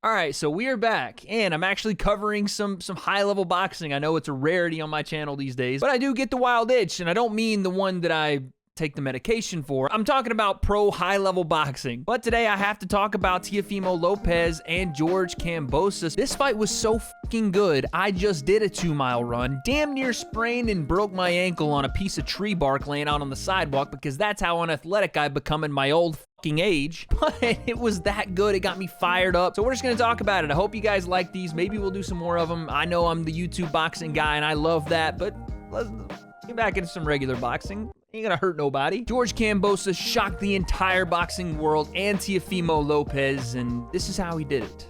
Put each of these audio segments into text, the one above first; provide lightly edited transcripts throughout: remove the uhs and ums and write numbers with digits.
All right, so we are back, and I'm actually covering some high-level boxing. I know it's a rarity on my channel these days, but I do get the wild itch, and I don't mean the one that I take the medication for. I'm talking about pro high-level boxing. But today I have to talk about Teofimo Lopez and George Kambosos. This fight was so fucking good. I just did a 2-mile run, damn near sprained and broke my ankle on a piece of tree bark laying out on the sidewalk because that's how unathletic I've become in my old fucking age. But it was that good. It got me fired up. So we're just gonna talk about it. I hope you guys like these. Maybe we'll do some more of them. I know I'm the YouTube boxing guy and I love that, but let's get back into some regular boxing. Ain't gonna hurt nobody. George Kambosos shocked the entire boxing world and Teofimo Lopez, and this is how he did it.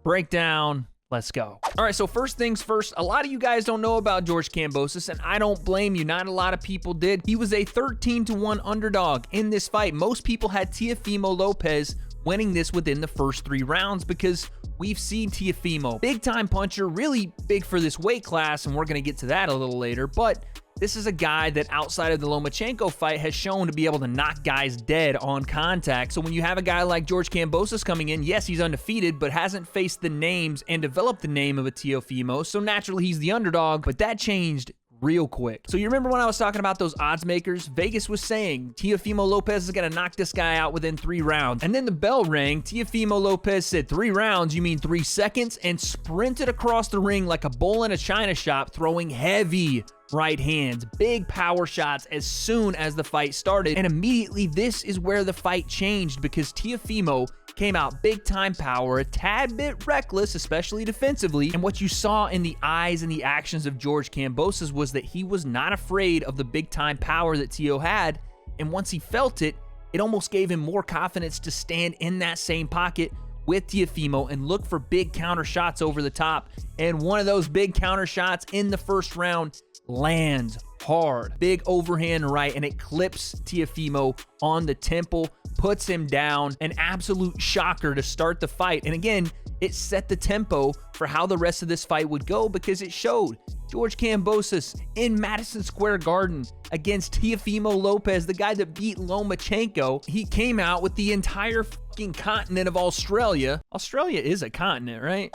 Breakdown, let's go. All right, so first things first, a lot of you guys don't know about George Kambosos, and I don't blame you. Not a lot of people did. He was a 13-1 underdog in this fight. Most people had Teofimo Lopez winning this within the first 3 rounds because we've seen Teofimo, big time puncher, really big for this weight class, and we're gonna get to that a little later, but this is a guy that outside of the Lomachenko fight has shown to be able to knock guys dead on contact. So when you have a guy like George Kambosos coming in, yes, he's undefeated, but hasn't faced the names and developed the name of a Teofimo, so naturally he's the underdog, but that changed real quick. So you remember when I was talking about those odds makers? Vegas was saying Teofimo Lopez is gonna knock this guy out within 3 rounds. And then the bell rang. Teofimo Lopez said 3 rounds, you mean 3 seconds, and sprinted across the ring like a bull in a china shop, throwing heavy right hands, big power shots as soon as the fight started. And immediately this is where the fight changed because Teofimo came out big time power, a tad bit reckless, especially defensively. And what you saw in the eyes and the actions of George Kambosos was that he was not afraid of the big time power that Teo had. And once he felt it, it almost gave him more confidence to stand in that same pocket with Teofimo and look for big counter shots over the top. And one of those big counter shots in the first round lands hard. Big overhand right, and it clips Teofimo on the temple, puts him down. An absolute shocker to start the fight. And again, it set the tempo for how the rest of this fight would go because it showed George Kambosos in Madison Square Garden against Teofimo Lopez, the guy that beat Lomachenko. He came out with the entire fucking continent of Australia. Australia is a continent, right?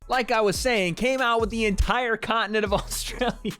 Like I was saying, came out with the entire continent of Australia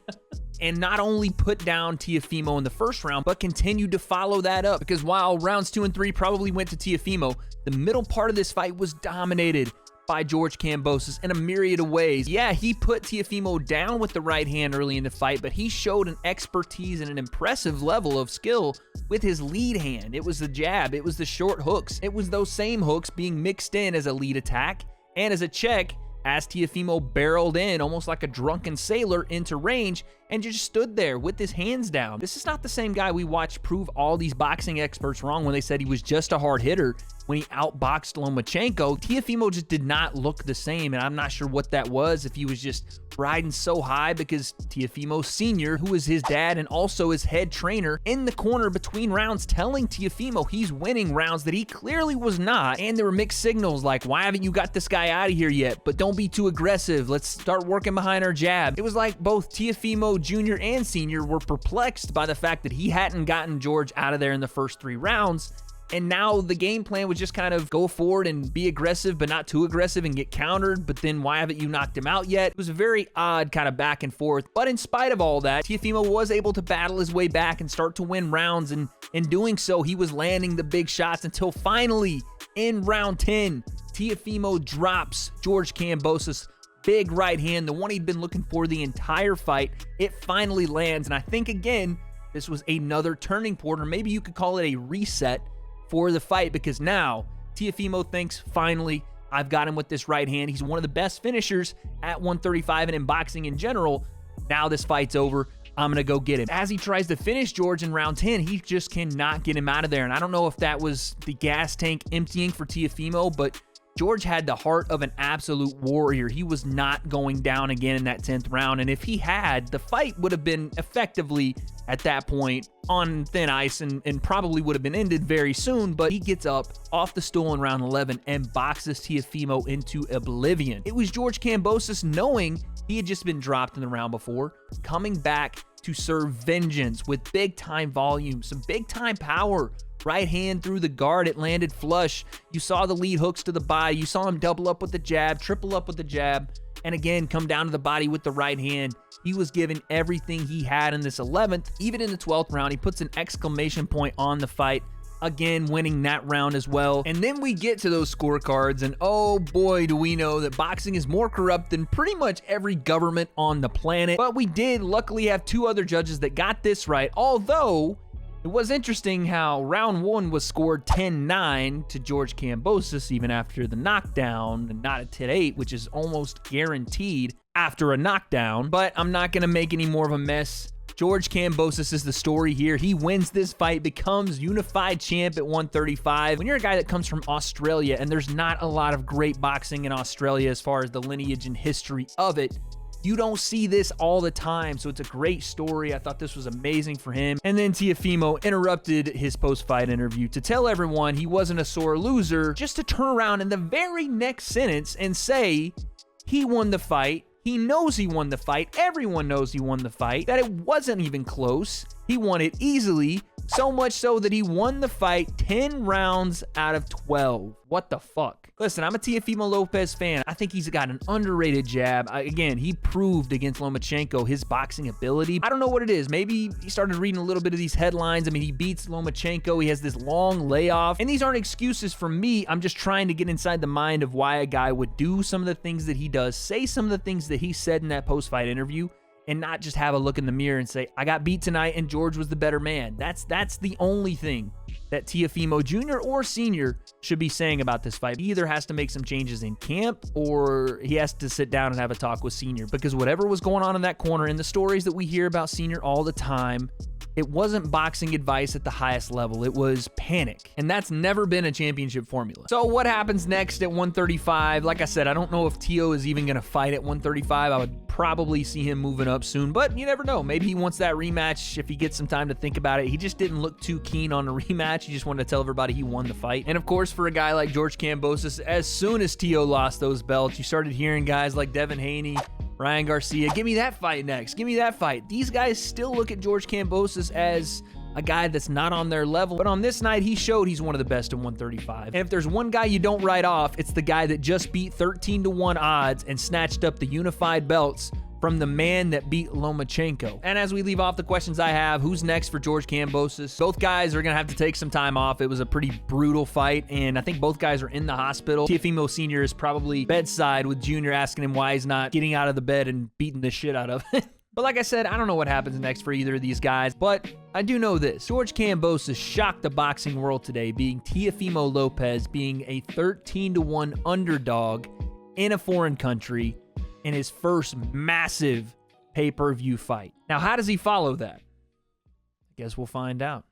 and not only put down Teofimo in the first round, but continued to follow that up because while rounds 2 and 3 probably went to Teofimo, the middle part of this fight was dominated by George Kambosos in a myriad of ways. Yeah, he put Teofimo down with the right hand early in the fight, but he showed an expertise and an impressive level of skill with his lead hand. It was the jab, it was the short hooks, it was those same hooks being mixed in as a lead attack and as a check as Teofimo barreled in almost like a drunken sailor into range and just stood there with his hands down. This is not the same guy we watched prove all these boxing experts wrong when they said he was just a hard hitter when he outboxed Lomachenko. Teofimo just did not look the same, and I'm not sure what that was, if he was just riding so high because Teofimo Sr., who is his dad and also his head trainer, in the corner between rounds telling Teofimo he's winning rounds that he clearly was not. And there were mixed signals like, why haven't you got this guy out of here yet? But don't be too aggressive. Let's start working behind our jab. It was like both Teofimo Jr. and Sr. were perplexed by the fact that he hadn't gotten George out of there in the first 3 rounds. And now the game plan was just kind of go forward and be aggressive, but not too aggressive and get countered. But then why haven't you knocked him out yet? It was a very odd kind of back and forth. But in spite of all that, Teofimo was able to battle his way back and start to win rounds. And in doing so, he was landing the big shots until finally in round 10, Teofimo drops George Kambosos' big right hand, the one he'd been looking for the entire fight. It finally lands. And I think, again, this was another turning point, or maybe you could call it a reset for the fight, because now Teofimo thinks, finally, I've got him with this right hand. He's one of the best finishers at 135 and in boxing in general. Now this fight's over. I'm going to go get him. As he tries to finish George in round 10, he just cannot get him out of there. And I don't know if that was the gas tank emptying for Teofimo, but George had the heart of an absolute warrior. He was not going down again in that 10th round. And if he had, the fight would have been effectively, at that point, on thin ice and probably would have been ended very soon. But he gets up off the stool in round 11 and boxes Teofimo into oblivion. It was George Kambosos, knowing he had just been dropped in the round before, coming back to serve vengeance with big time volume, some big time power Right hand through the guard, it landed flush. You saw the lead hooks to the body. You saw him double up with the jab, triple up with the jab, and again, come down to the body with the right hand. He was given everything he had in this 11th. Even in the 12th round, he puts an exclamation point on the fight, again winning that round as well. And then we get to those scorecards, and oh boy, do we know that boxing is more corrupt than pretty much every government on the planet. But we did luckily have 2 other judges that got this right, although it was interesting how round 1 was scored 10-9 to George Kambosos even after the knockdown, and not a 10-8, which is almost guaranteed after a knockdown. But I'm not going to make any more of a mess. George Kambosos is the story here. He wins this fight, becomes unified champ at 135. When you're a guy that comes from Australia, and there's not a lot of great boxing in Australia as far as the lineage and history of it, you don't see this all the time, so it's a great story. I thought this was amazing for him. And then Teofimo interrupted his post-fight interview to tell everyone he wasn't a sore loser, just to turn around in the very next sentence and say he won the fight. He knows he won the fight. Everyone knows he won the fight, that it wasn't even close. He won it easily, so much so that he won the fight 10 rounds out of 12. What the fuck? Listen, I'm a Teofimo Lopez fan. I think he's got an underrated jab. Again, he proved against Lomachenko his boxing ability. I don't know what it is. Maybe he started reading a little bit of these headlines. I mean, he beats Lomachenko. He has this long layoff. And these aren't excuses for me. I'm just trying to get inside the mind of why a guy would do some of the things that he does, say some of the things that he said in that post-fight interview, and not just have a look in the mirror and say, I got beat tonight and George was the better man. That's the only thing that Teofimo Jr. or Sr. should be saying about this fight. He either has to make some changes in camp, or he has to sit down and have a talk with Sr. Because whatever was going on in that corner, and the stories that we hear about Sr. all the time, it wasn't boxing advice at the highest level. It was panic. And that's never been a championship formula. So what happens next at 135? Like I said, I don't know if Teo is even going to fight at 135. I would probably see him moving up soon, but you never know. Maybe he wants that rematch if he gets some time to think about it. He just didn't look too keen on a rematch. He just wanted to tell everybody he won the fight. And of course, for a guy like George Kambosos, as soon as Teo lost those belts, you started hearing guys like Devin Haney, Ryan Garcia, give me that fight next. Give me that fight. These guys still look at George Kambosos as a guy that's not on their level. But on this night, he showed he's one of the best in 135. And if there's one guy you don't write off, it's the guy that just beat 13-1 odds and snatched up the unified belts from the man that beat Lomachenko. And as we leave off the questions I have, who's next for George Kambosos? Both guys are going to have to take some time off. It was a pretty brutal fight, and I think both guys are in the hospital. Teofimo Sr. is probably bedside with Jr. asking him why he's not getting out of the bed and beating the shit out of it. But like I said, I don't know what happens next for either of these guys, but I do know this. George Kambosos shocked the boxing world today, being Teofimo Lopez, being a 13-1 underdog in a foreign country in his first massive pay-per-view fight. Now, how does he follow that? I guess we'll find out.